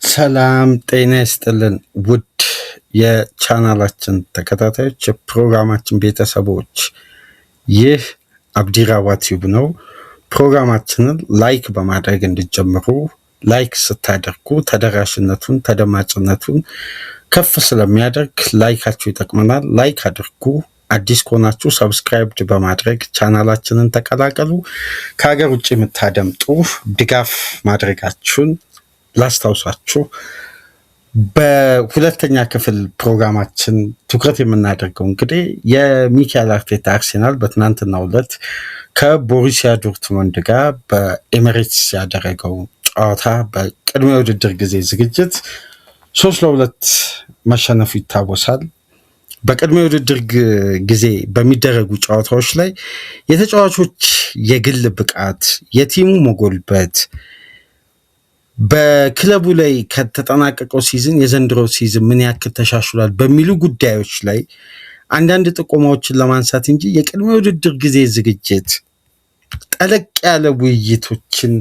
ሰላም ጤና ይስጥልን ውድ የቻናላችን ተከታታዮች የፕሮግራማችን ቤተሰቦች፣ ይህ አብዲራዋ ቲዩብ ነው። ፕሮግራማችንን ላይክ በማድረግ እንዲጀምሩ፣ ላይክ ስታደርጉ ተደራሽነቱን ተደማጭነቱን ከፍ ስለሚያደርግ ላይካችሁ ይጠቅመናል። ላይክ አድርጉ። አዲስ ከሆናችሁ ሰብስክራይብ በማድረግ ቻናላችንን ተቀላቀሉ። ከሀገር ውጭ የምታደምጡ ድጋፍ ማድረጋችሁን ላስታውሳችሁ። በሁለተኛ ክፍል ፕሮግራማችን ትኩረት የምናደርገው እንግዲህ የሚካኤል አርቴታ አርሴናል በትናንትናው ዕለት ከቦሩሲያ ዶርትመንድ ጋር በኤሜሬትስ ያደረገው ጨዋታ በቅድመ ውድድር ጊዜ ዝግጅት 3-2 መሸነፉ ይታወሳል። በቅድመ ውድድር ጊዜ በሚደረጉ ጨዋታዎች ላይ የተጫዋቾች የግል ብቃት፣ የቲሙ መጎልበት፣ በክለቡ ላይ ከተጠናቀቀው ሲዝን የዘንድሮ ሲዝን ምን ያክል ተሻሽሏል በሚሉ ጉዳዮች ላይ አንዳንድ ጥቆማዎችን ለማንሳት እንጂ የቅድመ ውድድር ጊዜ ዝግጅት ጠለቅ ያለ ውይይቶችን፣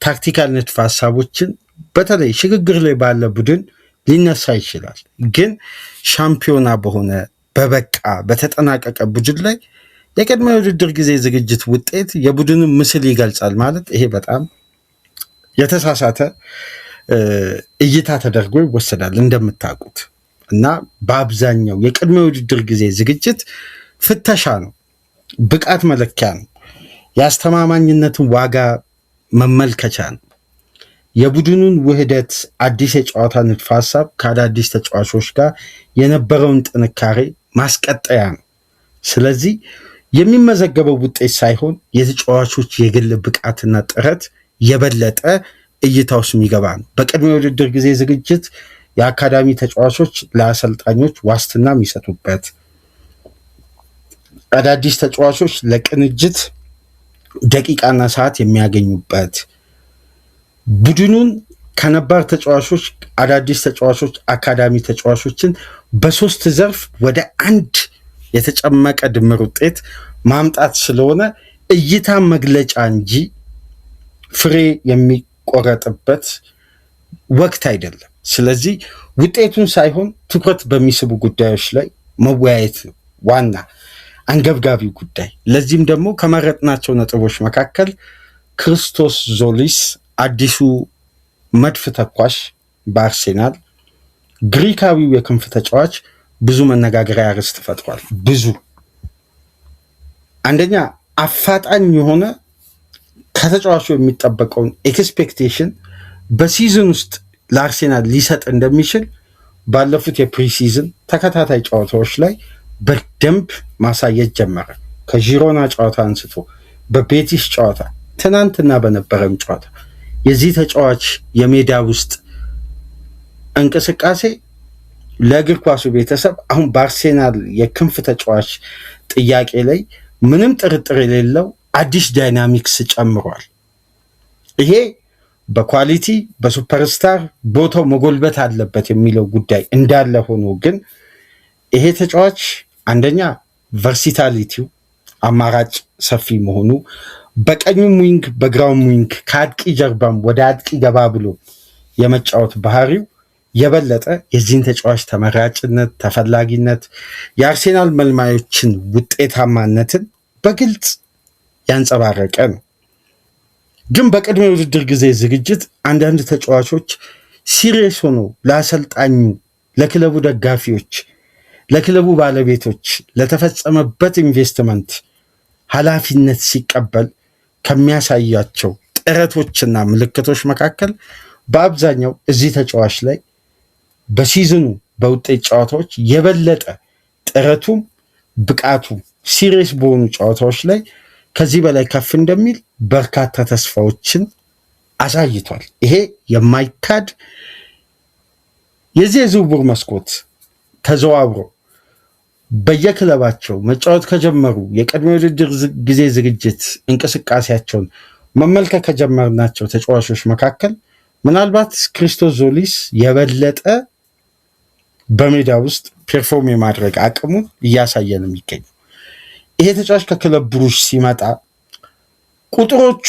ታክቲካል ንድፈ ሀሳቦችን በተለይ ሽግግር ላይ ባለ ቡድን ሊነሳ ይችላል። ግን ሻምፒዮና በሆነ በበቃ በተጠናቀቀ ቡድን ላይ የቅድመ ውድድር ጊዜ ዝግጅት ውጤት የቡድንን ምስል ይገልጻል ማለት ይሄ በጣም የተሳሳተ እይታ ተደርጎ ይወሰዳል እንደምታውቁት። እና በአብዛኛው የቅድመ ውድድር ጊዜ ዝግጅት ፍተሻ ነው፣ ብቃት መለኪያ ነው፣ የአስተማማኝነትን ዋጋ መመልከቻ ነው፣ የቡድኑን ውህደት፣ አዲስ የጨዋታ ንድፈ ሀሳብ ከአዳዲስ ተጫዋቾች ጋር የነበረውን ጥንካሬ ማስቀጠያ ነው። ስለዚህ የሚመዘገበው ውጤት ሳይሆን የተጫዋቾች የግል ብቃትና ጥረት የበለጠ እይታ ውስጥ የሚገባ ነው። በቅድመ ውድድር ጊዜ ዝግጅት የአካዳሚ ተጫዋቾች ለአሰልጣኞች ዋስትና የሚሰጡበት፣ አዳዲስ ተጫዋቾች ለቅንጅት ደቂቃና ሰዓት የሚያገኙበት፣ ቡድኑን ከነባር ተጫዋቾች፣ አዳዲስ ተጫዋቾች፣ አካዳሚ ተጫዋቾችን በሶስት ዘርፍ ወደ አንድ የተጨመቀ ድምር ውጤት ማምጣት ስለሆነ እይታ መግለጫ እንጂ ፍሬ የሚቆረጥበት ወቅት አይደለም። ስለዚህ ውጤቱን ሳይሆን ትኩረት በሚስቡ ጉዳዮች ላይ መወያየት ነው ዋና አንገብጋቢ ጉዳይ። ለዚህም ደግሞ ከመረጥናቸው ነጥቦች መካከል ክርስቶስ ዞሊስ አዲሱ መድፍ ተኳሽ በአርሴናል ግሪካዊው የክንፍ ተጫዋች ብዙ መነጋገሪያ ርዕስ ፈጥሯል። ብዙ አንደኛ አፋጣኝ የሆነ ከተጫዋቹ የሚጠበቀውን ኤክስፔክቴሽን በሲዝን ውስጥ ለአርሴናል ሊሰጥ እንደሚችል ባለፉት የፕሪሲዝን ተከታታይ ጨዋታዎች ላይ በደንብ ማሳየት ጀመረ። ከዢሮና ጨዋታ አንስቶ በቤቲስ ጨዋታ፣ ትናንትና በነበረም ጨዋታ የዚህ ተጫዋች የሜዳ ውስጥ እንቅስቃሴ ለእግር ኳሱ ቤተሰብ አሁን በአርሴናል የክንፍ ተጫዋች ጥያቄ ላይ ምንም ጥርጥር የሌለው አዲስ ዳይናሚክስ ጨምሯል። ይሄ በኳሊቲ በሱፐርስታር ቦታው መጎልበት አለበት የሚለው ጉዳይ እንዳለ ሆኖ ግን ይሄ ተጫዋች አንደኛ ቨርሲታሊቲው አማራጭ ሰፊ መሆኑ፣ በቀኙም ዊንግ በግራውም ዊንግ ከአጥቂ ጀርባም ወደ አጥቂ ገባ ብሎ የመጫወት ባህሪው የበለጠ የዚህን ተጫዋች ተመራጭነት፣ ተፈላጊነት፣ የአርሴናል መልማዮችን ውጤታማነትን በግልጽ ያንጸባረቀ ነው። ግን በቅድመ ውድድር ጊዜ ዝግጅት አንዳንድ ተጫዋቾች ሲሪየስ ሆኖ ለአሰልጣኙ፣ ለክለቡ ደጋፊዎች፣ ለክለቡ ባለቤቶች ለተፈጸመበት ኢንቨስትመንት ኃላፊነት ሲቀበል ከሚያሳያቸው ጥረቶችና ምልክቶች መካከል በአብዛኛው እዚህ ተጫዋች ላይ በሲዝኑ በውጤት ጨዋታዎች የበለጠ ጥረቱም ብቃቱ ሲሪየስ በሆኑ ጨዋታዎች ላይ ከዚህ በላይ ከፍ እንደሚል በርካታ ተስፋዎችን አሳይቷል። ይሄ የማይካድ የዚህ የዝውውር መስኮት ተዘዋብሮ በየክለባቸው መጫወት ከጀመሩ የቅድመ ውድድር ጊዜ ዝግጅት እንቅስቃሴያቸውን መመልከት ከጀመርናቸው ተጫዋቾች መካከል ምናልባት ክርስቶስ ዞሊስ የበለጠ በሜዳ ውስጥ ፔርፎርም የማድረግ አቅሙን እያሳየ ነው የሚገኘው። ይሄ ተጫዋች ከክለብ ብሩሽ ሲመጣ ቁጥሮቹ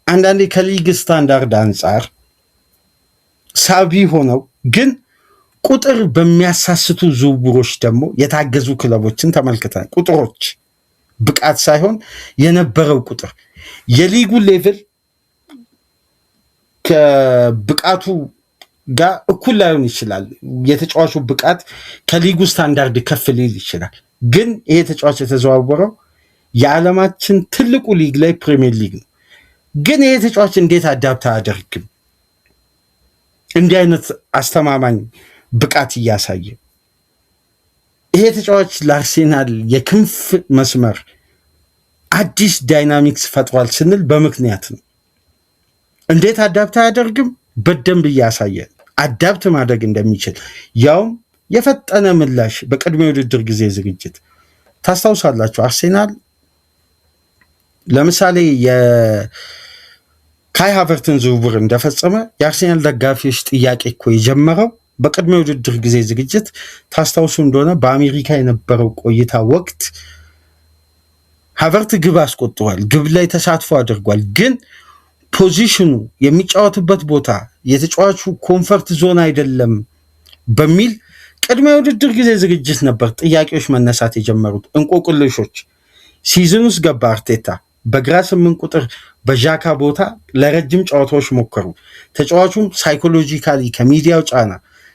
አንዳንዴ ከሊግ ስታንዳርድ አንጻር ሳቢ ሆነው ግን ቁጥር በሚያሳስቱ ዝውውሮች ደግሞ የታገዙ ክለቦችን ተመልክተናል። ቁጥሮች ብቃት ሳይሆን የነበረው ቁጥር የሊጉ ሌቭል ከብቃቱ ጋር እኩል ላይሆን ይችላል። የተጫዋቹ ብቃት ከሊጉ ስታንዳርድ ከፍ ሊል ይችላል። ግን ይሄ ተጫዋች የተዘዋወረው የዓለማችን ትልቁ ሊግ ላይ ፕሪሚየር ሊግ ነው። ግን ይሄ ተጫዋች እንዴት አዳፕት አያደርግም? እንዲህ አይነት አስተማማኝ ብቃት እያሳየ ይሄ ተጫዋች ለአርሴናል የክንፍ መስመር አዲስ ዳይናሚክስ ፈጥሯል ስንል በምክንያት ነው። እንዴት አዳፕት አያደርግም? በደንብ እያሳየ አዳፕት ማድረግ እንደሚችል ያውም የፈጠነ ምላሽ በቅድመ ውድድር ጊዜ ዝግጅት ታስታውሳላችሁ። አርሴናል ለምሳሌ የካይ ሃቨርትን ዝውውር እንደፈጸመ የአርሴናል ደጋፊዎች ጥያቄ እኮ የጀመረው በቅድመ ውድድር ጊዜ ዝግጅት ታስታውሱ እንደሆነ በአሜሪካ የነበረው ቆይታ ወቅት ሃቨርት ግብ አስቆጥሯል፣ ግብ ላይ ተሳትፎ አድርጓል። ግን ፖዚሽኑ የሚጫወትበት ቦታ የተጫዋቹ ኮንፈርት ዞን አይደለም በሚል ቅድመ ውድድር ጊዜ ዝግጅት ነበር ጥያቄዎች መነሳት የጀመሩት። እንቆቅልሾች ሲዝን ውስጥ ገባ አርቴታ በግራ 8 ቁጥር በዣካ ቦታ ለረጅም ጨዋታዎች ሞከሩ። ተጫዋቹም ሳይኮሎጂካሊ ከሚዲያው ጫና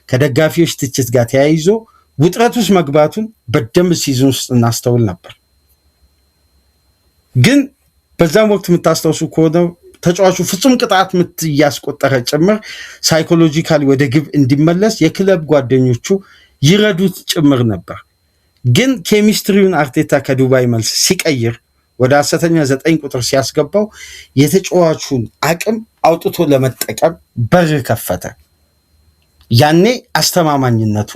ከደጋፊዎች ትችት ጋር ተያይዞ ውጥረት ውስጥ መግባቱን በደንብ ሲዝን ውስጥ እናስተውል ነበር። ግን በዛም ወቅት የምታስታውሱ ከሆነ ተጫዋቹ ፍጹም ቅጣት ምት እያስቆጠረ ጭምር ሳይኮሎጂካሊ ወደ ግብ እንዲመለስ የክለብ ጓደኞቹ ይረዱት ጭምር ነበር። ግን ኬሚስትሪውን አርቴታ ከዱባይ መልስ ሲቀይር ወደ ሐሰተኛ 9 ቁጥር ሲያስገባው የተጫዋቹን አቅም አውጥቶ ለመጠቀም በር ከፈተ። ያኔ አስተማማኝነቱ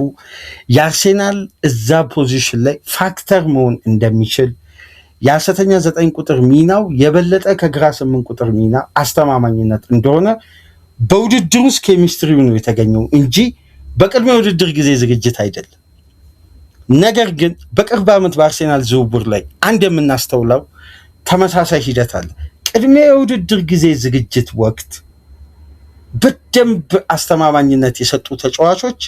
የአርሴናል እዛ ፖዚሽን ላይ ፋክተር መሆን እንደሚችል የሐሰተኛ 9 ቁጥር ሚናው የበለጠ ከግራ 8 ቁጥር ሚና አስተማማኝነት እንደሆነ በውድድር ውስጥ ኬሚስትሪው ነው የተገኘው እንጂ በቅድመ ውድድር ጊዜ ዝግጅት አይደለም። ነገር ግን በቅርብ ዓመት በአርሴናል ዝውውር ላይ አንድ የምናስተውለው ተመሳሳይ ሂደት አለ። ቅድመ የውድድር ጊዜ ዝግጅት ወቅት በደንብ አስተማማኝነት የሰጡ ተጫዋቾች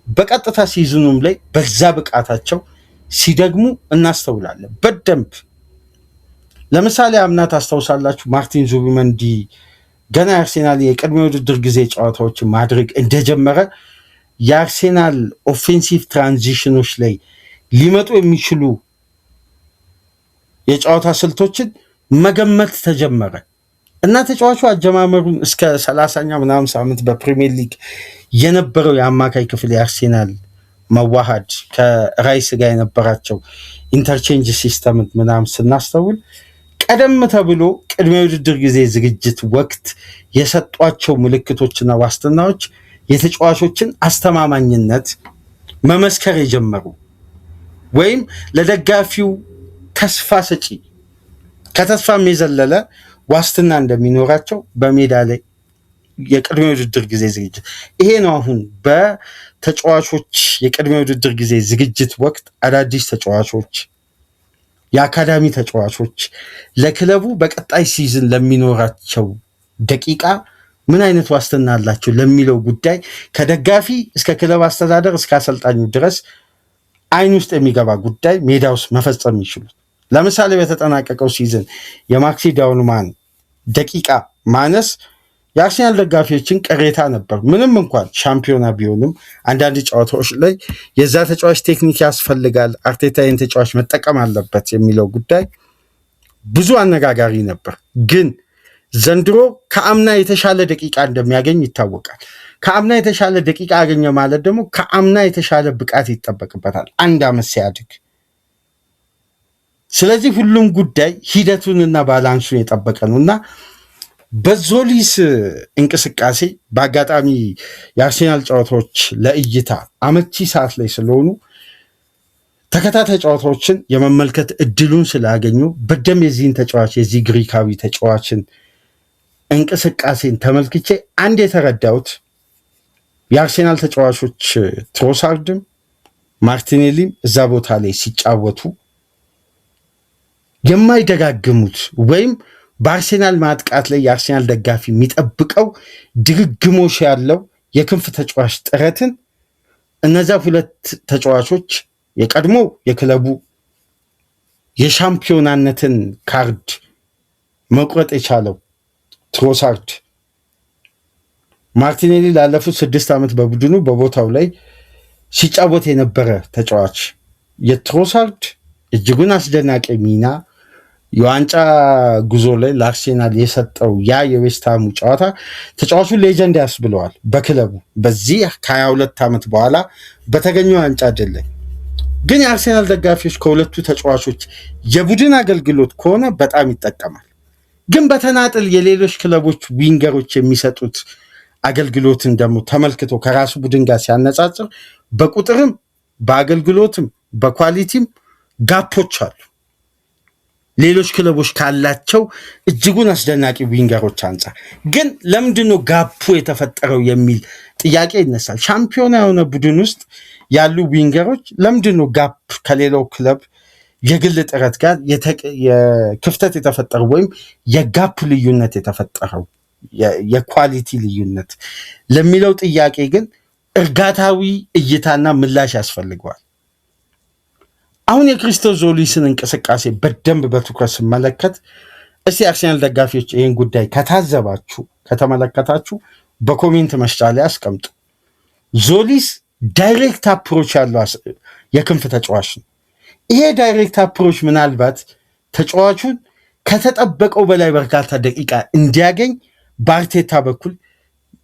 በቀጥታ ሲዝኑም ላይ በዛ ብቃታቸው ሲደግሙ እናስተውላለን በደንብ። ለምሳሌ አምና ታስታውሳላችሁ ማርቲን ዙቢመንዲ ገና የአርሴናል የቅድመ ውድድር ጊዜ ጨዋታዎችን ማድረግ እንደጀመረ የአርሴናል ኦፌንሲቭ ትራንዚሽኖች ላይ ሊመጡ የሚችሉ የጨዋታ ስልቶችን መገመት ተጀመረ እና ተጫዋቹ አጀማመሩን እስከ 30ኛ ምናምን ሳምንት በፕሪሚየር ሊግ የነበረው የአማካይ ክፍል የአርሴናል መዋሃድ ከራይስ ጋር የነበራቸው ኢንተርቼንጅ ሲስተም ምናምን ስናስተውል ቀደም ተብሎ ቅድመ ውድድር ጊዜ ዝግጅት ወቅት የሰጧቸው ምልክቶችና ዋስትናዎች የተጫዋቾችን አስተማማኝነት መመስከር የጀመሩ ወይም ለደጋፊው ተስፋ ሰጪ ከተስፋም የዘለለ ዋስትና እንደሚኖራቸው በሜዳ ላይ የቅድመ ውድድር ጊዜ ዝግጅት ይሄ ነው። አሁን በተጫዋቾች የቅድመ ውድድር ጊዜ ዝግጅት ወቅት አዳዲስ ተጫዋቾች፣ የአካዳሚ ተጫዋቾች ለክለቡ በቀጣይ ሲዝን ለሚኖራቸው ደቂቃ ምን አይነት ዋስትና አላቸው ለሚለው ጉዳይ ከደጋፊ እስከ ክለብ አስተዳደር እስከ አሰልጣኙ ድረስ አይን ውስጥ የሚገባ ጉዳይ ሜዳ ውስጥ መፈጸም ይችሉት። ለምሳሌ በተጠናቀቀው ሲዝን የማክሲ ዳውንማን ደቂቃ ማነስ የአርሴናል ደጋፊዎችን ቅሬታ ነበር። ምንም እንኳን ሻምፒዮና ቢሆንም አንዳንድ ጨዋታዎች ላይ የዛ ተጫዋች ቴክኒክ ያስፈልጋል፣ አርቴታ ይህን ተጫዋች መጠቀም አለበት የሚለው ጉዳይ ብዙ አነጋጋሪ ነበር። ግን ዘንድሮ ከአምና የተሻለ ደቂቃ እንደሚያገኝ ይታወቃል። ከአምና የተሻለ ደቂቃ አገኘ ማለት ደግሞ ከአምና የተሻለ ብቃት ይጠበቅበታል አንድ ዓመት ሲያድግ። ስለዚህ ሁሉም ጉዳይ ሂደቱንና ባላንሱን የጠበቀ ነው እና በዞሊስ እንቅስቃሴ በአጋጣሚ የአርሴናል ጨዋታዎች ለእይታ አመቺ ሰዓት ላይ ስለሆኑ ተከታታይ ጨዋታዎችን የመመልከት እድሉን ስላገኙ በደም የዚህን ተጫዋች የዚህ ግሪካዊ ተጫዋችን እንቅስቃሴን ተመልክቼ አንድ የተረዳሁት የአርሴናል ተጫዋቾች ትሮሳርድም ማርቲኔሊም እዛ ቦታ ላይ ሲጫወቱ የማይደጋግሙት ወይም በአርሴናል ማጥቃት ላይ የአርሴናል ደጋፊ የሚጠብቀው ድግግሞሽ ያለው የክንፍ ተጫዋች ጥረትን እነዛ ሁለት ተጫዋቾች የቀድሞ የክለቡ የሻምፒዮናነትን ካርድ መቁረጥ የቻለው ትሮሳርድ ማርቲኔሊ ላለፉት 6 ዓመት በቡድኑ በቦታው ላይ ሲጫወት የነበረ ተጫዋች የትሮሳርድ እጅጉን አስደናቂ ሚና የዋንጫ ጉዞ ላይ ለአርሴናል የሰጠው ያ የዌስትሃሙ ጨዋታ ተጫዋቹን ሌጀንድ ያስብለዋል በክለቡ በዚህ ከ22 ዓመት በኋላ በተገኘው ዋንጫ ድል። ግን የአርሴናል ደጋፊዎች ከሁለቱ ተጫዋቾች የቡድን አገልግሎት ከሆነ በጣም ይጠቀማል። ግን በተናጥል የሌሎች ክለቦች ዊንገሮች የሚሰጡት አገልግሎትን ደግሞ ተመልክቶ ከራሱ ቡድን ጋር ሲያነጻጽር በቁጥርም በአገልግሎትም በኳሊቲም ጋፖች አሉ። ሌሎች ክለቦች ካላቸው እጅጉን አስደናቂ ዊንገሮች አንጻር ግን ለምንድነው ጋፑ የተፈጠረው የሚል ጥያቄ ይነሳል። ሻምፒዮና የሆነ ቡድን ውስጥ ያሉ ዊንገሮች ለምንድነው ጋፕ ከሌላው ክለብ የግል ጥረት ጋር የክፍተት የተፈጠረው ወይም የጋፕ ልዩነት የተፈጠረው የኳሊቲ ልዩነት ለሚለው ጥያቄ ግን እርጋታዊ እይታና ምላሽ ያስፈልገዋል። አሁን የክሪስቶስ ዞሊስን እንቅስቃሴ በደንብ በትኩረት ስመለከት እስቲ አርሴናል ደጋፊዎች ይህን ጉዳይ ከታዘባችሁ ከተመለከታችሁ በኮሜንት መስጫ ላይ አስቀምጡ። ዞሊስ ዳይሬክት አፕሮች ያለው የክንፍ ተጫዋች ነው። ይሄ ዳይሬክት አፕሮች ምናልባት ተጫዋቹን ከተጠበቀው በላይ በርካታ ደቂቃ እንዲያገኝ በአርቴታ በኩል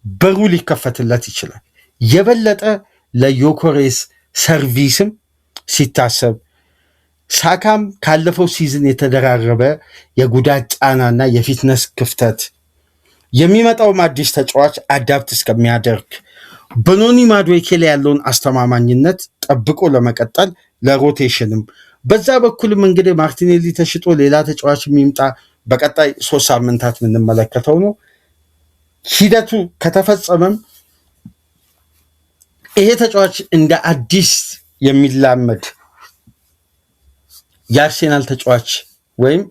በሩ ሊከፈትለት ይችላል። የበለጠ ለዮኮሬስ ሰርቪስም ሲታሰብ ሳካም ካለፈው ሲዝን የተደራረበ የጉዳት ጫናና የፊትነስ ክፍተት የሚመጣውም አዲስ ተጫዋች አዳፕት እስከሚያደርግ በኖኒ ማዱዌኬ ላይ ያለውን አስተማማኝነት ጠብቆ ለመቀጠል ለሮቴሽንም በዛ በኩልም እንግዲህ ማርቲኔሊ ተሽጦ ሌላ ተጫዋች የሚምጣ በቀጣይ 3 ሳምንታት የምንመለከተው ነው። ሂደቱ ከተፈጸመም ይሄ ተጫዋች እንደ አዲስ የሚላመድ የአርሴናል ተጫዋች ወይም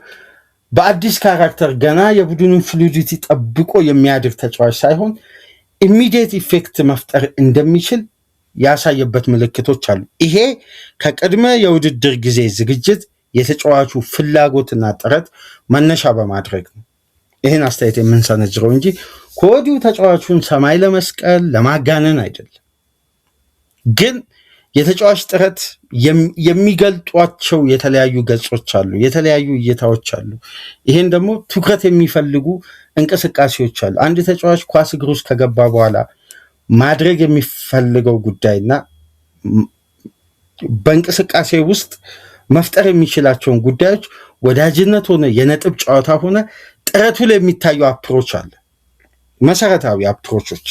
በአዲስ ካራክተር ገና የቡድኑን ፍሉዲቲ ጠብቆ የሚያድር ተጫዋች ሳይሆን ኢሚዲየት ኢፌክት መፍጠር እንደሚችል ያሳየበት ምልክቶች አሉ። ይሄ ከቅድመ የውድድር ጊዜ ዝግጅት የተጫዋቹ ፍላጎትና ጥረት መነሻ በማድረግ ነው ይህን አስተያየት የምንሰነዝረው እንጂ ከወዲሁ ተጫዋቹን ሰማይ ለመስቀል ለማጋነን አይደለም። ግን የተጫዋች ጥረት የሚገልጧቸው የተለያዩ ገጾች አሉ፣ የተለያዩ እይታዎች አሉ። ይህን ደግሞ ትኩረት የሚፈልጉ እንቅስቃሴዎች አሉ። አንድ ተጫዋች ኳስ እግር ውስጥ ከገባ በኋላ ማድረግ የሚፈልገው ጉዳይና በእንቅስቃሴ ውስጥ መፍጠር የሚችላቸውን ጉዳዮች ወዳጅነት ሆነ የነጥብ ጨዋታ ሆነ ጥረቱ ላይ የሚታዩ አፕሮች አለ፣ መሰረታዊ አፕሮቾች።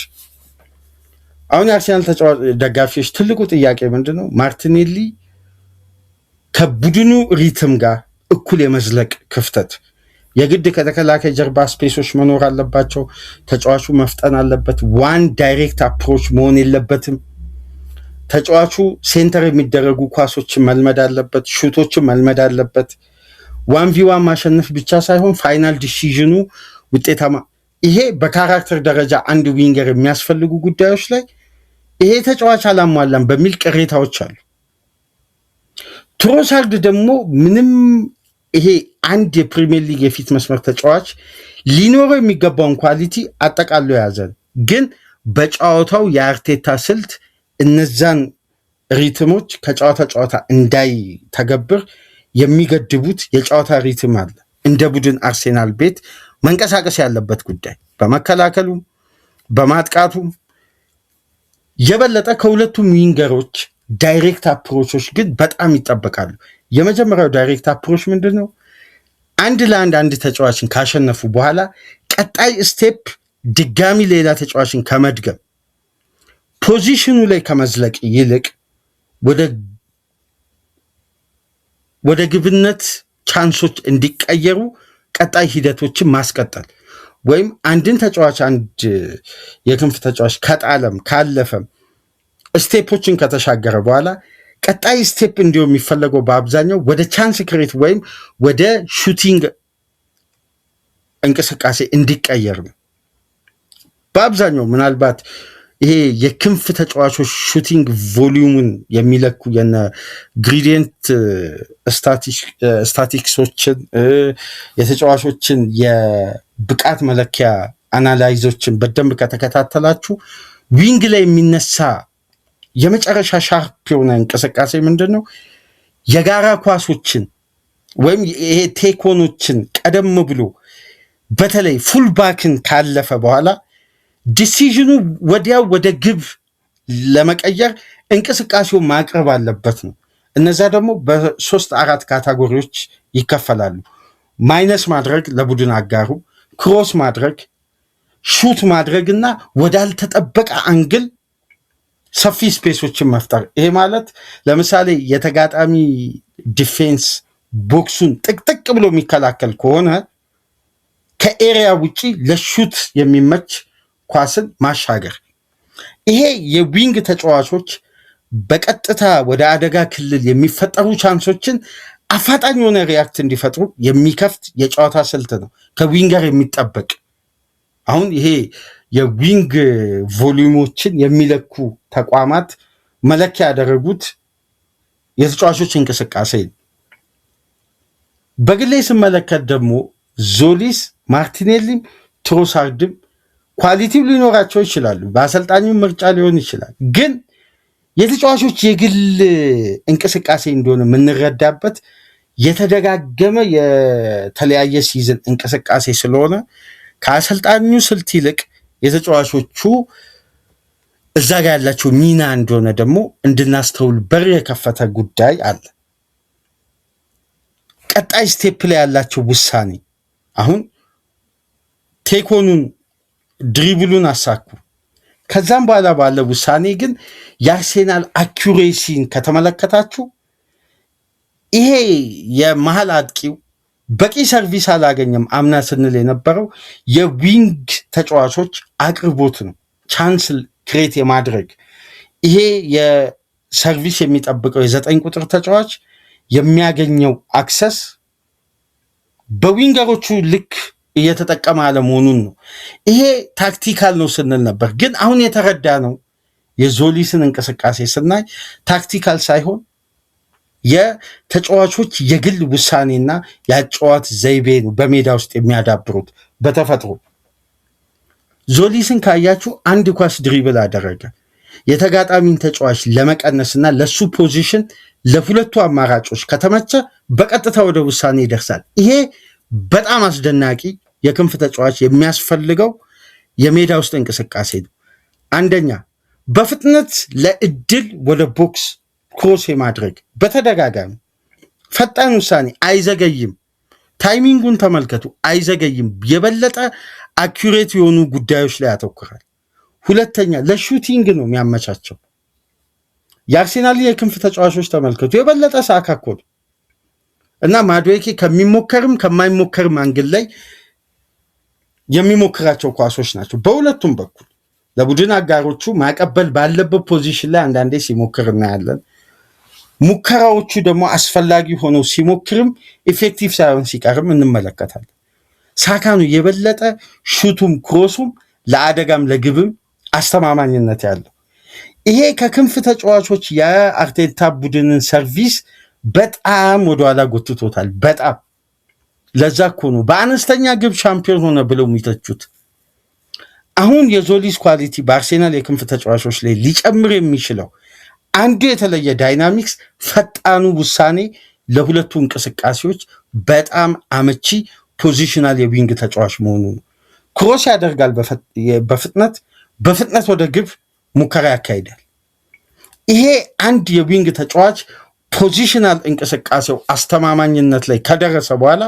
አሁን የአርሴናል ደጋፊዎች ትልቁ ጥያቄ ምንድነው? ማርቲኔሊ ከቡድኑ ሪትም ጋር እኩል የመዝለቅ ክፍተት የግድ ከተከላካይ ጀርባ ስፔሶች መኖር አለባቸው። ተጫዋቹ መፍጠን አለበት። ዋን ዳይሬክት አፕሮች መሆን የለበትም። ተጫዋቹ ሴንተር የሚደረጉ ኳሶችን መልመድ አለበት፣ ሹቶችን መልመድ አለበት። 1v1 ማሸነፍ ብቻ ሳይሆን ፋይናል ዲሲዥኑ ውጤታማ። ይሄ በካራክተር ደረጃ አንድ ዊንገር የሚያስፈልጉ ጉዳዮች ላይ ይሄ ተጫዋች አላሟላም በሚል ቅሬታዎች አሉ። ትሮሳርድ ደግሞ ምንም ይሄ አንድ የፕሪሚየር ሊግ የፊት መስመር ተጫዋች ሊኖረው የሚገባውን ኳሊቲ አጠቃሎ የያዘ ግን በጨዋታው የአርቴታ ስልት እነዛን ሪትሞች ከጨዋታ ጨዋታ እንዳይተገብር የሚገድቡት የጨዋታ ሪትም አለ። እንደ ቡድን አርሴናል ቤት መንቀሳቀስ ያለበት ጉዳይ በመከላከሉም በማጥቃቱም የበለጠ ከሁለቱም ዊንገሮች ዳይሬክት አፕሮቾች ግን በጣም ይጠበቃሉ። የመጀመሪያው ዳይሬክት አፕሮች ምንድን ነው? አንድ ለአንድ አንድ ተጫዋችን ካሸነፉ በኋላ ቀጣይ ስቴፕ ድጋሚ ሌላ ተጫዋችን ከመድገም ፖዚሽኑ ላይ ከመዝለቅ ይልቅ ወደ ግብነት ቻንሶች እንዲቀየሩ ቀጣይ ሂደቶችን ማስቀጠል ወይም አንድን ተጫዋች አንድ የክንፍ ተጫዋች ከጣለም ካለፈም ስቴፖችን ከተሻገረ በኋላ ቀጣይ ስቴፕ እንዲሁም የሚፈለገው በአብዛኛው ወደ ቻንስ ክሬት ወይም ወደ ሹቲንግ እንቅስቃሴ እንዲቀየር ነው። በአብዛኛው ምናልባት ይሄ የክንፍ ተጫዋቾች ሹቲንግ ቮሊዩምን የሚለኩ የነ ግሪዲየንት ስታቲክሶችን የተጫዋቾችን የብቃት መለኪያ አናላይዞችን በደንብ ከተከታተላችሁ ዊንግ ላይ የሚነሳ የመጨረሻ ሻርፕ የሆነ እንቅስቃሴ ምንድን ነው? የጋራ ኳሶችን ወይም ይሄ ቴኮኖችን ቀደም ብሎ በተለይ ፉልባክን ካለፈ በኋላ ዲሲዥኑ ወዲያው ወደ ግብ ለመቀየር እንቅስቃሴውን ማቅረብ አለበት ነው። እነዛ ደግሞ በ3-4 ካታጎሪዎች ይከፈላሉ። ማይነስ ማድረግ ለቡድን አጋሩ፣ ክሮስ ማድረግ፣ ሹት ማድረግ እና ወዳልተጠበቀ አንግል ሰፊ ስፔሶችን መፍጠር። ይሄ ማለት ለምሳሌ የተጋጣሚ ዲፌንስ ቦክሱን ጥቅጥቅ ብሎ የሚከላከል ከሆነ ከኤሪያ ውጪ ለሹት የሚመች ኳስን ማሻገር። ይሄ የዊንግ ተጫዋቾች በቀጥታ ወደ አደጋ ክልል የሚፈጠሩ ቻንሶችን አፋጣኝ የሆነ ሪያክት እንዲፈጥሩ የሚከፍት የጨዋታ ስልት ነው ከዊንገር የሚጠበቅ። አሁን ይሄ የዊንግ ቮሊዩሞችን የሚለኩ ተቋማት መለኪያ ያደረጉት የተጫዋቾች እንቅስቃሴ ነው። በግሌ ስመለከት ደግሞ ዞሊስ፣ ማርቲኔሊም ትሮሳርድም ኳሊቲው ሊኖራቸው ይችላሉ፣ በአሰልጣኙ ምርጫ ሊሆን ይችላል። ግን የተጫዋቾች የግል እንቅስቃሴ እንደሆነ የምንረዳበት የተደጋገመ የተለያየ ሲዝን እንቅስቃሴ ስለሆነ ከአሰልጣኙ ስልት ይልቅ የተጫዋቾቹ እዛ ጋር ያላቸው ሚና እንደሆነ ደግሞ እንድናስተውል በር የከፈተ ጉዳይ አለ። ቀጣይ ስቴፕ ላይ ያላቸው ውሳኔ አሁን ቴኮኑን ድሪብሉን አሳኩ። ከዛም በኋላ ባለ ውሳኔ ግን የአርሴናል አኪሬሲን ከተመለከታችሁ ይሄ የመሀል አጥቂው በቂ ሰርቪስ አላገኘም። አምና ስንል የነበረው የዊንግ ተጫዋቾች አቅርቦት ነው፣ ቻንስ ክሬት የማድረግ ይሄ የሰርቪስ የሚጠብቀው የ9 ቁጥር ተጫዋች የሚያገኘው አክሰስ በዊንገሮቹ ልክ እየተጠቀመ አለመሆኑን ነው። ይሄ ታክቲካል ነው ስንል ነበር፣ ግን አሁን የተረዳ ነው የዞሊስን እንቅስቃሴ ስናይ ታክቲካል ሳይሆን የተጫዋቾች የግል ውሳኔና የአጨዋወት ዘይቤ ነው በሜዳ ውስጥ የሚያዳብሩት በተፈጥሮ። ዞሊስን ካያችሁ አንድ ኳስ ድሪብል አደረገ፣ የተጋጣሚን ተጫዋች ለመቀነስና ለሱ ፖዚሽን ለሁለቱ አማራጮች ከተመቸ በቀጥታ ወደ ውሳኔ ይደርሳል። ይሄ በጣም አስደናቂ የክንፍ ተጫዋች የሚያስፈልገው የሜዳ ውስጥ እንቅስቃሴ ነው። አንደኛ በፍጥነት ለእድል ወደ ቦክስ ክሮስ የማድረግ በተደጋጋሚ ፈጣን ውሳኔ፣ አይዘገይም። ታይሚንጉን ተመልከቱ፣ አይዘገይም። የበለጠ አኪሬት የሆኑ ጉዳዮች ላይ ያተኩራል። ሁለተኛ ለሹቲንግ ነው የሚያመቻቸው። የአርሴናል የክንፍ ተጫዋቾች ተመልከቱ፣ የበለጠ ሳካኮል እና ማዱዌኬ ከሚሞከርም ከማይሞከርም አንግል ላይ የሚሞክራቸው ኳሶች ናቸው። በሁለቱም በኩል ለቡድን አጋሮቹ ማቀበል ባለበት ፖዚሽን ላይ አንዳንዴ ሲሞክር እናያለን። ሙከራዎቹ ደግሞ አስፈላጊ ሆነው ሲሞክርም ኢፌክቲቭ ሳይሆን ሲቀርም እንመለከታለን። ሳካኑ የበለጠ ሹቱም ክሮሱም ለአደጋም ለግብም አስተማማኝነት ያለው ይሄ ከክንፍ ተጫዋቾች የአርቴታ ቡድንን ሰርቪስ በጣም ወደኋላ ጎትቶታል። በጣም ለዛ እኮ ነው በአነስተኛ ግብ ሻምፒዮን ሆነ ብለው የሚተቹት። አሁን የዞሊስ ኳሊቲ በአርሴናል የክንፍ ተጫዋቾች ላይ ሊጨምር የሚችለው አንዱ የተለየ ዳይናሚክስ ፈጣኑ ውሳኔ ለሁለቱ እንቅስቃሴዎች በጣም አመቺ ፖዚሽናል የዊንግ ተጫዋች መሆኑ ነው። ክሮስ ያደርጋል፣ በፍጥነት ወደ ግብ ሙከራ ያካሂዳል። ይሄ አንድ የዊንግ ተጫዋች ፖዚሽናል እንቅስቃሴው አስተማማኝነት ላይ ከደረሰ በኋላ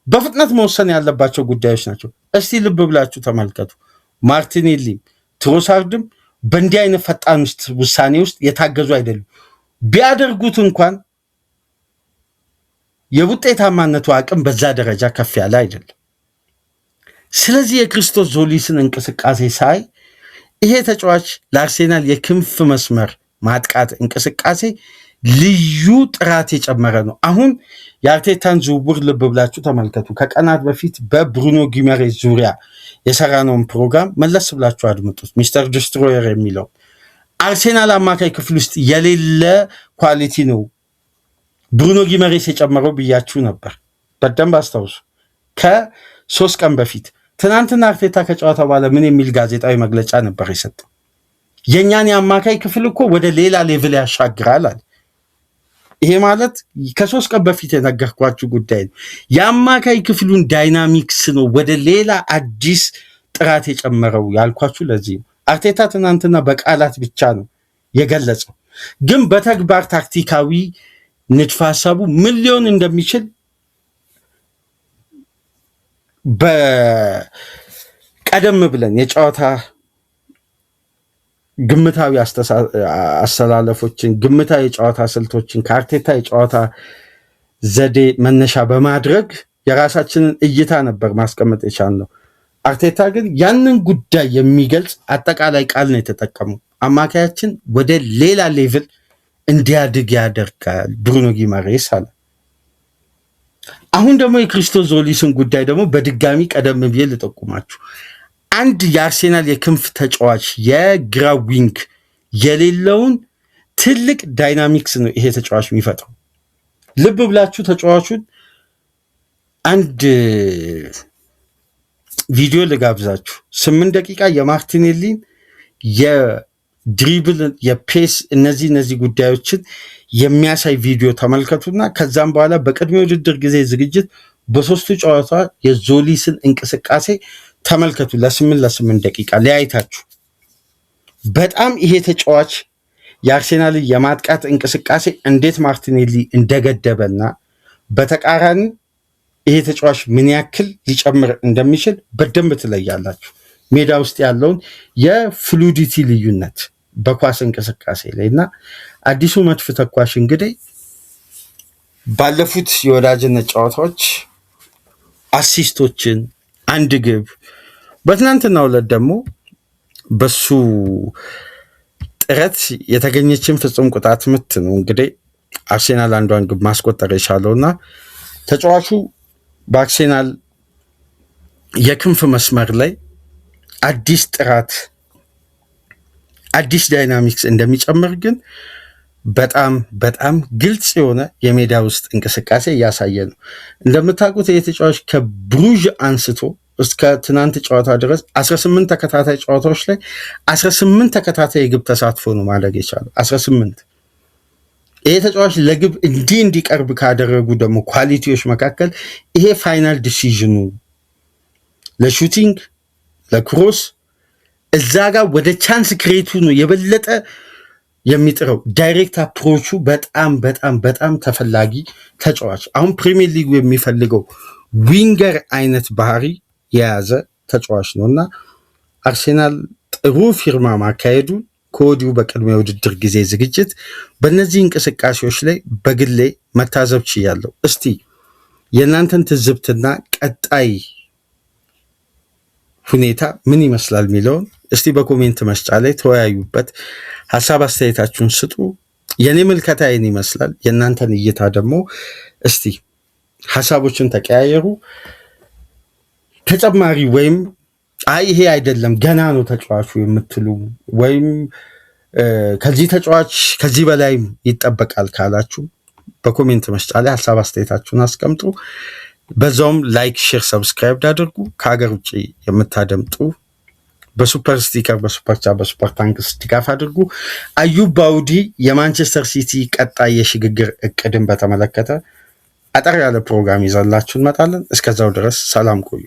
በፍጥነት መወሰን ያለባቸው ጉዳዮች ናቸው። እስቲ ልብ ብላችሁ ተመልከቱ። ማርቲኔሊም ትሮሳርድም በእንዲህ አይነት ፈጣን ውሳኔ ውስጥ የታገዙ አይደሉም። ቢያደርጉት እንኳን የውጤታማነቱ አቅም በዛ ደረጃ ከፍ ያለ አይደለም። ስለዚህ የክርስቶስ ዞሊስን እንቅስቃሴ ሳይ ይሄ ተጫዋች ለአርሴናል የክንፍ መስመር ማጥቃት እንቅስቃሴ ልዩ ጥራት የጨመረ ነው። አሁን የአርቴታን ዝውውር ልብ ብላችሁ ተመልከቱ። ከቀናት በፊት በብሩኖ ጊመሬዝ ዙሪያ የሰራነውን ፕሮግራም መለስ ብላችሁ አድምጡት። ሚስተር ዲስትሮየር የሚለው አርሴናል አማካይ ክፍል ውስጥ የሌለ ኳሊቲ ነው ብሩኖ ጊመሬዝ የጨመረው ብያችሁ ነበር። በደንብ አስታውሱ። ከ3 ቀን በፊት ትናንትና አርቴታ ከጨዋታ በኋላ ምን የሚል ጋዜጣዊ መግለጫ ነበር የሰጠው? የእኛን የአማካይ ክፍል እኮ ወደ ሌላ ሌቭል ያሻግራል አለ። ይሄ ማለት ከ3 ቀን በፊት የነገርኳችሁ ጉዳይ ነው። የአማካይ ክፍሉን ዳይናሚክስ ነው ወደ ሌላ አዲስ ጥራት የጨመረው ያልኳችሁ ለዚህ ነው። አርቴታ ትናንትና በቃላት ብቻ ነው የገለጸው፣ ግን በተግባር ታክቲካዊ ንድፈ ሀሳቡ ምን ሊሆን እንደሚችል በቀደም ብለን የጨዋታ ግምታዊ አሰላለፎችን፣ ግምታዊ የጨዋታ ስልቶችን ከአርቴታ የጨዋታ ዘዴ መነሻ በማድረግ የራሳችንን እይታ ነበር ማስቀመጥ የቻልነው። አርቴታ ግን ያንን ጉዳይ የሚገልጽ አጠቃላይ ቃል ነው የተጠቀመው። አማካያችን ወደ ሌላ ሌቭል እንዲያድግ ያደርጋል ብሩኖ ጊመሬዝ አለ። አሁን ደግሞ የክሪስቶስ ዞሊስን ጉዳይ ደግሞ በድጋሚ ቀደም ብዬ ልጠቁማችሁ። አንድ የአርሴናል የክንፍ ተጫዋች የግራ ዊንግ የሌለውን ትልቅ ዳይናሚክስ ነው ይሄ ተጫዋች የሚፈጥረው። ልብ ብላችሁ ተጫዋቹን አንድ ቪዲዮ ልጋብዛችሁ። 8 ደቂቃ የማርቲኔሊን የድሪብል የፔስ እነዚህ ጉዳዮችን የሚያሳይ ቪዲዮ ተመልከቱና ከዛም በኋላ በቅድመ ውድድር ጊዜ ዝግጅት በ3ቱ ጨዋታ የዞሊስን እንቅስቃሴ ተመልከቱ። ለ8 ደቂቃ ሊያይታችሁ በጣም ይሄ ተጫዋች የአርሴናልን የማጥቃት እንቅስቃሴ እንዴት ማርቲኔሊ እንደገደበና በተቃራኒ ይሄ ተጫዋች ምን ያክል ሊጨምር እንደሚችል በደንብ ትለያላችሁ። ሜዳ ውስጥ ያለውን የፍሉዲቲ ልዩነት በኳስ እንቅስቃሴ ላይ እና አዲሱ መድፍ ተኳሽ እንግዲህ ባለፉት የወዳጅነት ጨዋታዎች አሲስቶችን፣ አንድ ግብ፣ በትናንትናው ዕለት ደግሞ በሱ ጥረት የተገኘችን ፍጹም ቅጣት ምት ነው እንግዲህ አርሴናል አንዷን ግብ ማስቆጠር የቻለውና ተጫዋቹ በአርሴናል የክንፍ መስመር ላይ አዲስ ጥራት፣ አዲስ ዳይናሚክስ እንደሚጨምር ግን በጣም ግልጽ የሆነ የሜዳ ውስጥ እንቅስቃሴ እያሳየ ነው። እንደምታውቁት የተጫዋች ከብሩዥ አንስቶ እስከ ትናንት ጨዋታ ድረስ 18 ተከታታይ ጨዋታዎች ላይ 18 ተከታታይ የግብ ተሳትፎ ነው ማድረግ የቻለው 18። ይሄ ተጫዋች ለግብ እንዲቀርብ ካደረጉ ደግሞ ኳሊቲዎች መካከል ይሄ ፋይናል ዲሲዥኑ ለሹቲንግ ለክሮስ እዛ ጋር ወደ ቻንስ ክሬቱ ነው የበለጠ የሚጥረው። ዳይሬክት አፕሮቹ በጣም ተፈላጊ ተጫዋች፣ አሁን ፕሪሚየር ሊጉ የሚፈልገው ዊንገር አይነት ባህሪ የያዘ ተጫዋች ነው እና አርሴናል ጥሩ ፊርማ ማካሄዱ ከወዲሁ በቅድመ ውድድር ጊዜ ዝግጅት በእነዚህ እንቅስቃሴዎች ላይ በግሌ መታዘብ ችያለሁ። እስቲ የእናንተን ትዝብትና ቀጣይ ሁኔታ ምን ይመስላል የሚለውን እስቲ በኮሜንት መስጫ ላይ ተወያዩበት፣ ሀሳብ አስተያየታችሁን ስጡ። የኔ ምልከታ ይህን ይመስላል። የእናንተን እይታ ደግሞ እስቲ ሀሳቦችን ተቀያየሩ። ተጨማሪ ወይም ይሄ አይደለም ገና ነው ተጫዋቹ የምትሉ ወይም ከዚህ ተጫዋች ከዚህ በላይ ይጠበቃል ካላችሁ በኮሜንት መስጫ ላይ ሀሳብ አስተያየታችሁን አስቀምጡ። በዛውም ላይክ፣ ሼር፣ ሰብስክራይብ አድርጉ። ከሀገር ውጭ የምታደምጡ በሱፐር ስቲከር፣ በሱፐር ቻት፣ በሱፐር ታንክስ ድጋፍ አድርጉ። አዩብ ባውዲ የማንቸስተር ሲቲ ቀጣይ የሽግግር እቅድን በተመለከተ አጠር ያለ ፕሮግራም ይዘላችሁ እንመጣለን። እስከዛው ድረስ ሰላም ቆዩ።